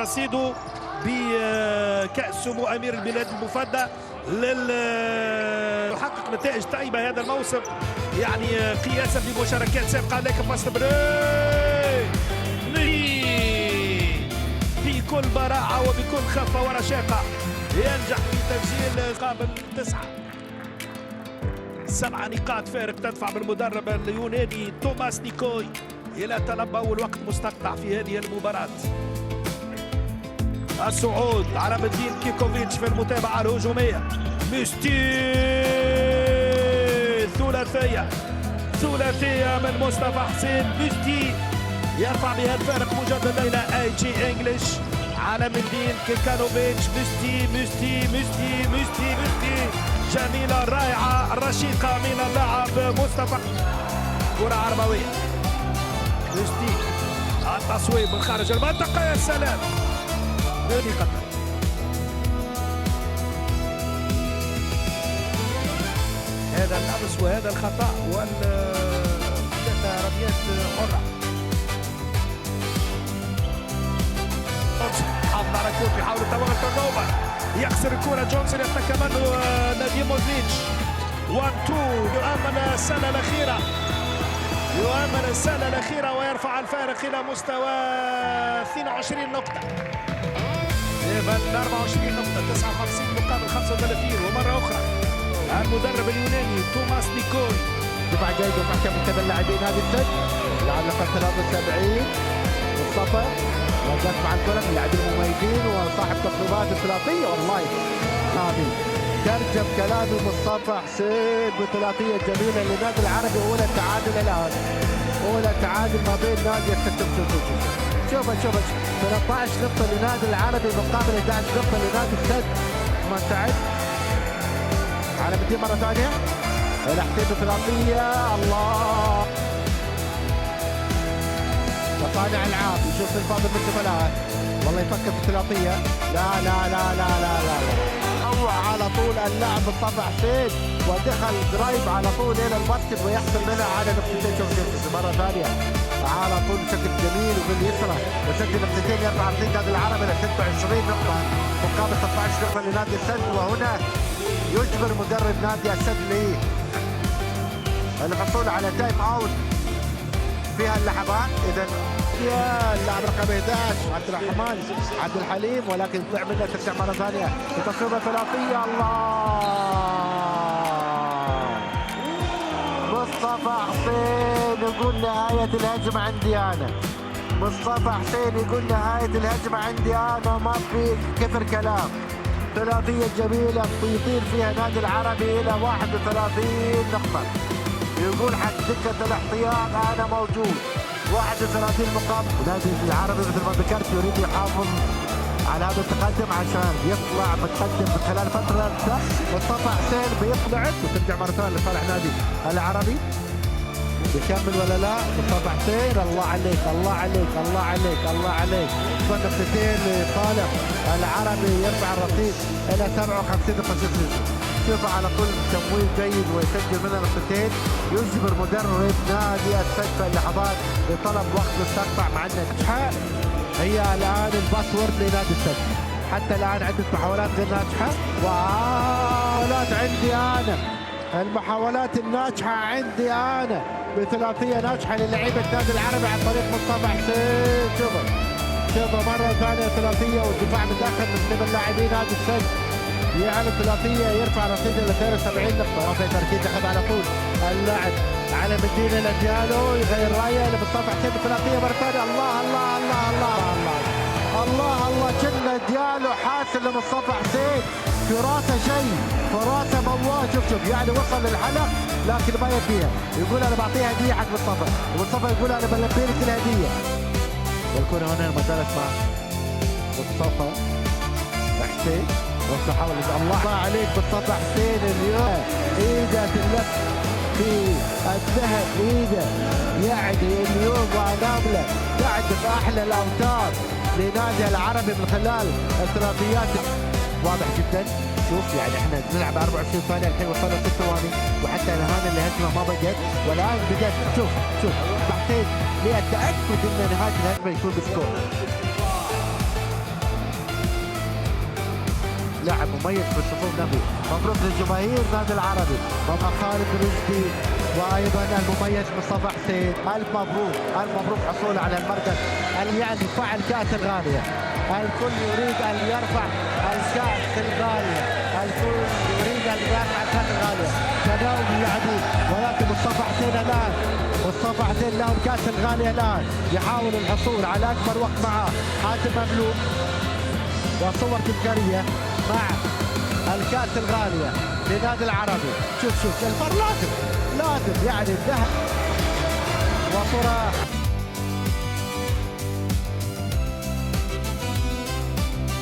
رصيده بكأس سمو أمير البلاد المفدى يحقق نتائج طيبة هذا الموسم، يعني قياسا بمشاركات سابقة. لكن بكل براعة وبكل خفة ورشاقة ينجح في تسجيل قابل 7 نقاط فارق تدفع بالمدرب اليوناني توماس نيكوي إلى تلبى والوقت مستقطع في هذه المباراة. الصعود عرب الدين كيكوفيتش في المتابعة الهجومية. مستي ثلاثية من مصطفى حسين. مستي يرفع بها الفارق مجددا إلى اي جي انجلش. عالم الدين كيكانوفيتش. مستي جميلة رائعة رشيقة من اللاعب مصطفى. كرة عربوية. مستي التصويب من خارج المنطقة. يا سلام. هذا اللبس وهذا الخطأ ثلاث رميات حرة. حافظ على الكورة يحاول التوغل ترنوفر. يكسر الكرة جونسون يتكى منه ناديم موزليتش. 1-2 يؤمن السنة الأخيرة ويرفع الفارق إلى مستوى 22 نقطة. إيفان 24 نقطة 59 مقابل 35. ومرة أخرى المدرب اليوناني توماس نيكوي. دفاع جيد ومحكم من قبل لاعبين هذه السد. لاعب رقم 73 مصطفى وقف مع الكرة من اللاعبين المميزين وصاحب تقريبات الثلاثية. والله هذه ترجم كلامي مصطفى حسين بثلاثية جميلة للنادي العربي. أولى تعادل الآن، أولى تعادل ما بين نادي السد. شوف 13 نقطة للنادي العربي مقابل 11 نقطة لنادي السد. ما تعد على بدي مرة ثانية إلى حسين بثلاثية. الله صانع العاب يشوف الفاضل من الزملاء. والله يفكر في الثلاثية. لا هو على طول اللاعب مصطفى حسين ودخل قريب على طول الى الباسكت ويحصل منها على نقطتين. شوف مرة ثانية على طول بشكل جميل وباليسرى وسجل نقطتين يرفع رصيد النادي العربي الى 26 نقطة مقابل 16 نقطة لنادي السد. وهنا يجبر مدرب نادي السد للحصول على تايم اوت فيها اللحظات. اذا يا اللاعب رقم 11 عبد الحليم ولكن طلع منه ترجع مره ثانيه بتصويبه ثلاثيه. الله مصطفى حسين يقول نهايه الهجمه عندي انا. مصطفى حسين يقول نهايه الهجمه عندي انا وما في كثر كلام. ثلاثيه جميله يطير فيها نادي العربي الى 31 نقطه. يقول حق دكة الاحتياط أنا موجود. 31 مقابل. نادي العربي مثل ما ذكرت يريد يحافظ على هذا التقدم عشان يطلع متقدم من خلال فترة. مصطفى حسين بيطلع وترجع مرة ثانية لصالح نادي العربي. يكمل ولا لا؟ مصطفى حسين الله عليك. نقطتين لصالح العربي يرفع الرصيد إلى 57 نقطة. شوف على طول تمويل جيد ويسجل منها نقطتين. يجبر مدرب نادي السد في اللحظات لطلب وقت مستقطع مع النجحة. هي الان الباسورد لنادي السد. حتى الان عدة محاولات غير ناجحة. ومحاولات عندي انا. المحاولات الناجحة عندي انا بثلاثية ناجحة للعيبة النادي العربي عن طريق مصطفى حسين. شوفوا مرة ثانية ثلاثية والدفاع من داخل من قبل لاعبين نادي السد. يعمل ثلاثية يرفع رصيده إلى 72 نقطة. وفي تركيز أخذ على طول اللاعب علم الدين إلى ديالو يغير رايه لمصطفى حسين بثلاثية مرة ثانية. الله كنا ديالو حاسن لمصطفى حسين في راسه شيء في راسه موال. شوف يعني وصل للحلق لكن ما يبيها. يقول أنا بعطيها هدية حق مصطفى ومصطفى يقول أنا بلبي لك الهدية. والكرة هنا ما زالت مع مصطفى حسين. وتحاول الله عليك مصطفى حسين اليوم ايده تلف في الذهب. ايده يعني اليوم وانامله تعزف احلى الاوتار لنادي العربي من خلال الثلاثيات. واضح جدا. شوف يعني احنا نلعب 24 ثانيه الحين وصلنا 6 ثواني وحتى الان الهجمه ما بدت والان بدت. شوف حسين للتاكد ان نهايه الهجمه يكون بسكور. لاعب مميز في صفوف نبي. مبروك للجماهير نادي العربي مع خالد رشدي وايضا المميز مصطفى حسين. الف مبروك الف مبروك حصوله على المركز يعني فعل كاس الغاليه. الكل يريد ان يرفع الكاس الغاليه، الكل يريد ان يرفع الكاس الغاليه تناوب اللاعبين، ولكن مصطفى حسين الان مصطفى حسين له كاس الغاليه الان يحاول الحصول على اكبر وقت معه حاتم مملوك، وصور تذكاريه مع الكاس الغاليه لنادي العربي. شوف الفار لازم يعني الذهب وصوره